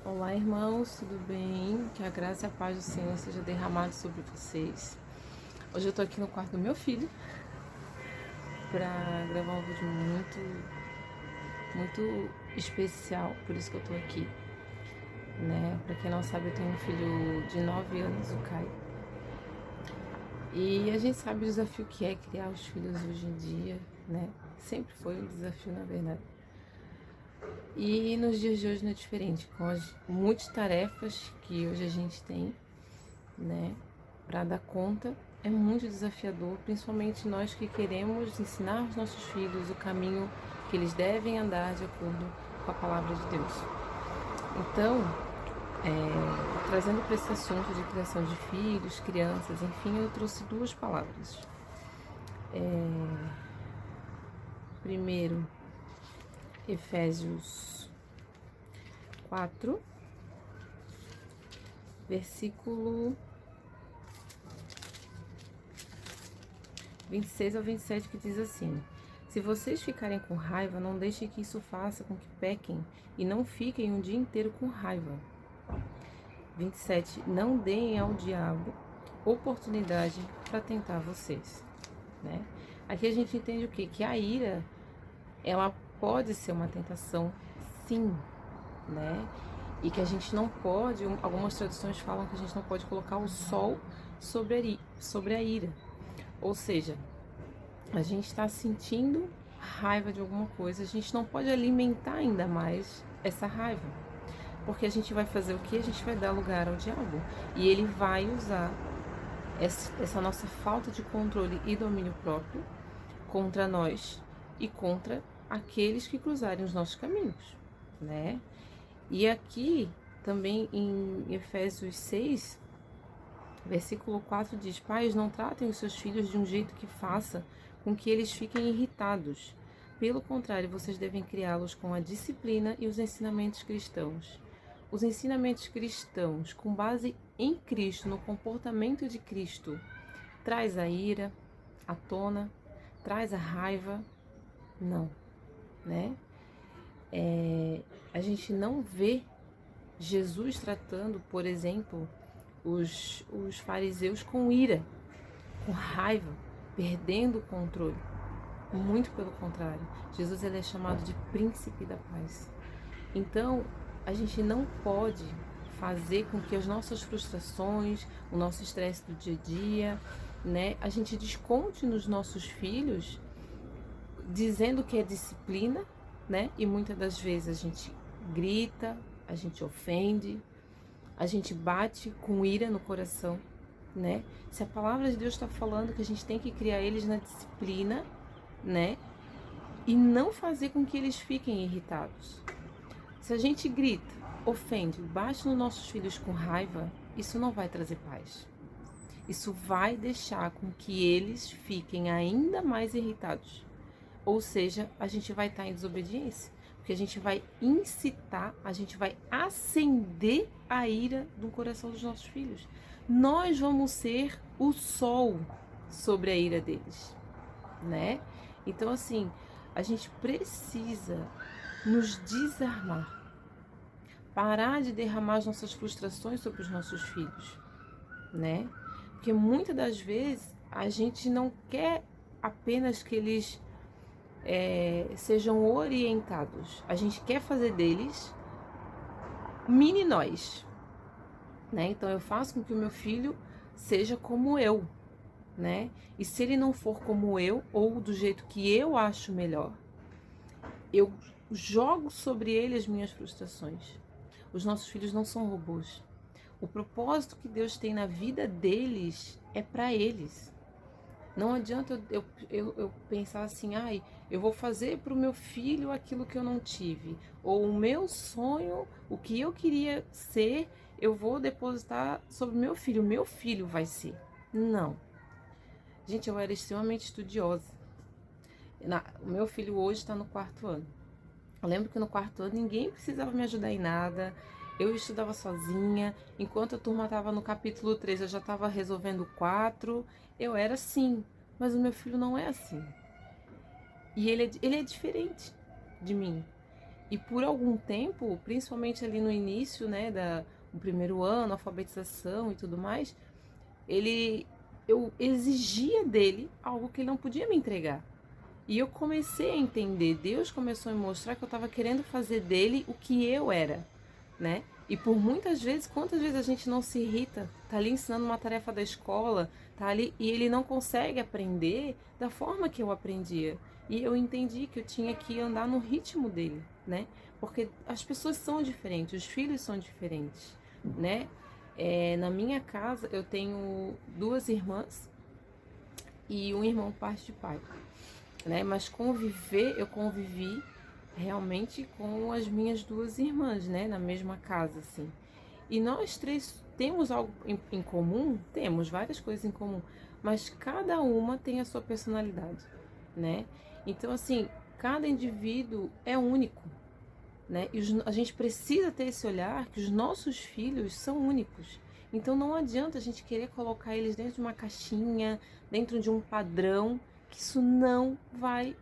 Olá, irmãos, tudo bem? Que a graça e a paz do Senhor seja derramado sobre vocês. Hoje eu tô aqui no quarto do meu filho para gravar um vídeo muito especial, por isso que eu tô aqui, né? Para quem não sabe, eu tenho um filho de 9 anos, o Caio. E a gente sabe o desafio que é criar os filhos hoje em dia, né? Sempre foi um desafio, na verdade. E nos dias de hoje não é diferente, com as multitarefas que hoje a gente tem, né, para dar conta, é muito desafiador, principalmente nós que queremos ensinar aos nossos filhos o caminho que eles devem andar de acordo com a palavra de Deus. Então, trazendo para esse assunto de criação de filhos, crianças, enfim, eu trouxe duas palavras. Primeiro, Efésios 4, versículo 26 ao 27, que diz assim: Se vocês ficarem com raiva, não deixem que isso faça com que pequem, e não fiquem um dia inteiro com raiva. 27. Não deem ao diabo oportunidade para tentar vocês, né? Aqui a gente entende o quê? Que a ira, ela pode ser uma tentação, sim, né? E que a gente não pode, algumas traduções falam que a gente não pode colocar o sol sobre a ira. Ou seja, a gente está sentindo raiva de alguma coisa, a gente não pode alimentar ainda mais essa raiva. Porque a gente vai fazer o que? A gente vai dar lugar ao diabo. E ele vai usar essa nossa falta de controle e domínio próprio contra nós e contra aqueles que cruzarem os nossos caminhos, né? E aqui também em Efésios 6, versículo 4 diz: Pais, não tratem os seus filhos de um jeito que faça com que eles fiquem irritados. Pelo contrário, vocês devem criá-los com a disciplina e os ensinamentos cristãos. Os ensinamentos cristãos, com base em Cristo, no comportamento de Cristo, traz a ira à tona, traz a raiva? Não, né? A gente não vê Jesus tratando, por exemplo, os fariseus com ira, com raiva, perdendo o controle. Muito pelo contrário, Jesus ele é chamado de príncipe da paz. Então, a gente não pode fazer com que as nossas frustrações, o nosso estresse do dia a dia, né, a gente desconte nos nossos filhos, dizendo que é disciplina, né? E muitas das vezes a gente grita, a gente ofende, a gente bate com ira no coração, né? Se a palavra de Deus está falando que a gente tem que criar eles na disciplina, né? E não fazer com que eles fiquem irritados. Se a gente grita, ofende, bate nos nossos filhos com raiva, isso não vai trazer paz. Isso vai deixar com que eles fiquem ainda mais irritados. Ou seja, a gente vai estar em desobediência. Porque a gente vai incitar, a gente vai acender a ira do coração dos nossos filhos. Nós vamos ser o sol sobre a ira deles, né? Então, assim, a gente precisa nos desarmar, parar de derramar as nossas frustrações sobre os nossos filhos, né? Porque muitas das vezes a gente não quer apenas que eles sejam orientados. A gente quer fazer deles mini nós, né? Então eu faço com que o meu filho seja como eu, né? E se ele não for como eu ou do jeito que eu acho melhor, eu jogo sobre ele as minhas frustrações. Os nossos filhos não são robôs. O propósito que Deus tem na vida deles é para eles. Não adianta eu pensar assim, ai, eu vou fazer para o meu filho aquilo que eu não tive. Ou o meu sonho, o que eu queria ser, eu vou depositar sobre o meu filho. O meu filho vai ser. Não. Gente, eu era extremamente estudiosa. O meu filho hoje está no 4º ano. Eu lembro que no 4º ano ninguém precisava me ajudar em nada. Eu estudava sozinha. Enquanto a turma estava no capítulo 3, eu já estava resolvendo o 4. Eu era assim. Mas o meu filho não é assim. E ele é diferente de mim. E por algum tempo, principalmente ali no início, né, do primeiro ano, alfabetização e tudo mais, eu exigia dele algo que ele não podia me entregar. E eu comecei a entender, Deus começou a me mostrar que eu estava querendo fazer dele o que eu era, né? E por muitas vezes, quantas vezes a gente não se irrita, tá ali ensinando uma tarefa da escola, tá ali e ele não consegue aprender da forma que eu aprendia. E eu entendi que eu tinha que andar no ritmo dele, né? Porque as pessoas são diferentes, os filhos são diferentes, né? Na minha casa eu tenho 2 irmãs e um irmão por parte de pai, né? Mas eu convivi realmente com as minhas 2 irmãs, né? Na mesma casa, assim. E nós 3 temos algo em comum, temos várias coisas em comum, mas cada uma tem a sua personalidade, né? Então, assim, cada indivíduo é único, né? E a gente precisa ter esse olhar que os nossos filhos são únicos. Então não adianta a gente querer colocar eles dentro de uma caixinha, dentro de um padrão, que isso não vai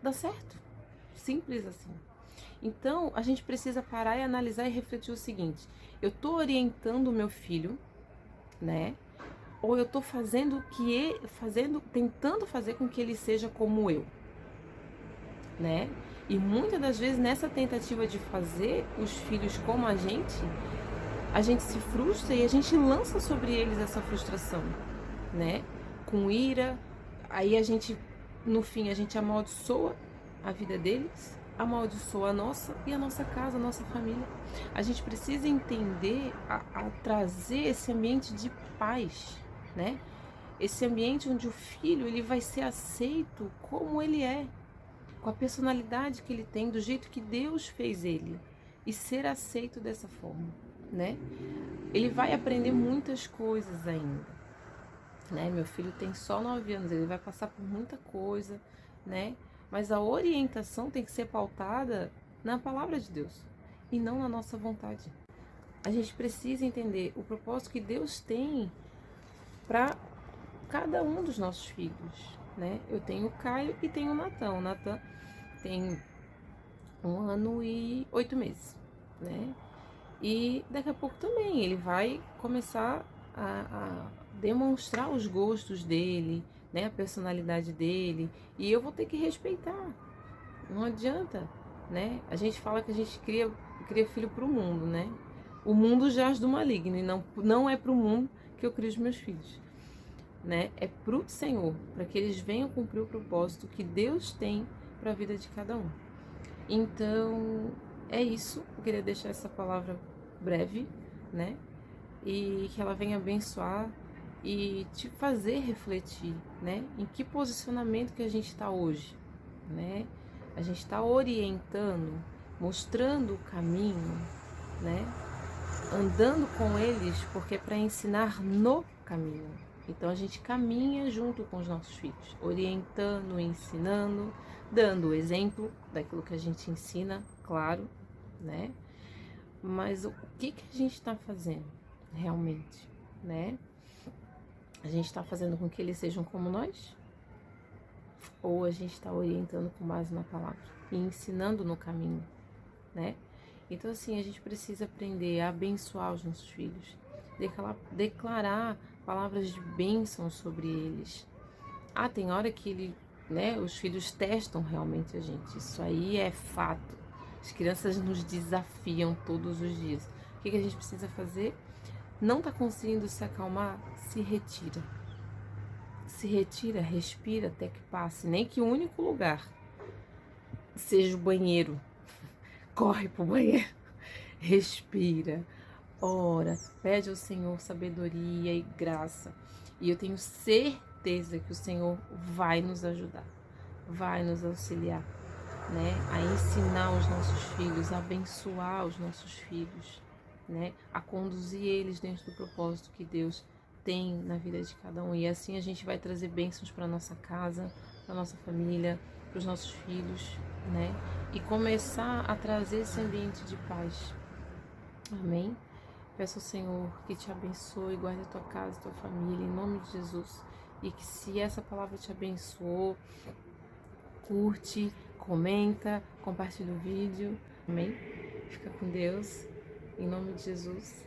dar certo. Simples assim. Então a gente precisa parar e analisar e refletir o seguinte: eu estou orientando o meu filho, né? Ou eu estou tentando fazer com que ele seja como eu, né? E muitas das vezes nessa tentativa de fazer os filhos como a gente se frustra e a gente lança sobre eles essa frustração, né? Com ira, aí no fim, a gente amaldiçoa a vida deles, amaldiçoa a nossa e a nossa casa, a nossa família. A gente precisa entender a trazer esse ambiente de paz, né? Esse ambiente onde o filho ele vai ser aceito como ele é, com a personalidade que ele tem, do jeito que Deus fez ele, e ser aceito dessa forma, né? Ele vai aprender muitas coisas ainda, né? Meu filho tem só 9 anos, ele vai passar por muita coisa, né? Mas a orientação tem que ser pautada na palavra de Deus e não na nossa vontade. A gente precisa entender o propósito que Deus tem para cada um dos nossos filhos, né? Eu tenho o Caio e tenho o Natan. O Natan tem 1 ano e 8 meses, né? E daqui a pouco também ele vai começar a demonstrar os gostos dele, né? A personalidade dele. E eu vou ter que respeitar. Não adianta, né? A gente fala que a gente cria filho para o mundo, né? O mundo jaz do maligno e não é para o mundo que eu crio os meus filhos, né? É para o Senhor, para que eles venham cumprir o propósito que Deus tem para a vida de cada um. Então, é isso. Eu queria deixar essa palavra breve, né? E que ela venha abençoar e te fazer refletir, né? Em que posicionamento que a gente está hoje, né? A gente está orientando, mostrando o caminho, né? Andando com eles, porque é para ensinar no caminho. Então a gente caminha junto com os nossos filhos, orientando, ensinando, dando o exemplo daquilo que a gente ensina, claro, né? Mas o que a gente está fazendo realmente, né? A gente está fazendo com que eles sejam como nós? Ou a gente está orientando com base na palavra e ensinando no caminho, né? Então assim, a gente precisa aprender a abençoar os nossos filhos, declarar palavras de bênção sobre eles. Tem hora que os filhos testam realmente a gente. Isso aí é fato. As crianças nos desafiam todos os dias. O que a gente precisa fazer? Não está conseguindo se acalmar? Se retira. Se retira, respira até que passe. Nem que o único lugar seja o banheiro. Corre pro banheiro. Respira. Ora, pede ao Senhor sabedoria e graça. E eu tenho certeza que o Senhor vai nos ajudar, vai nos auxiliar, né? A ensinar os nossos filhos, a abençoar os nossos filhos, né? A conduzir eles dentro do propósito que Deus tem na vida de cada um. E assim a gente vai trazer bênçãos para nossa casa, para nossa família, para os nossos filhos, né? E começar a trazer esse ambiente de paz. Amém? Peço ao Senhor que te abençoe, guarde a tua casa, a tua família, em nome de Jesus. E que se essa palavra te abençoou, curte, comenta, compartilha o vídeo, Amém? Fica com Deus, em nome de Jesus.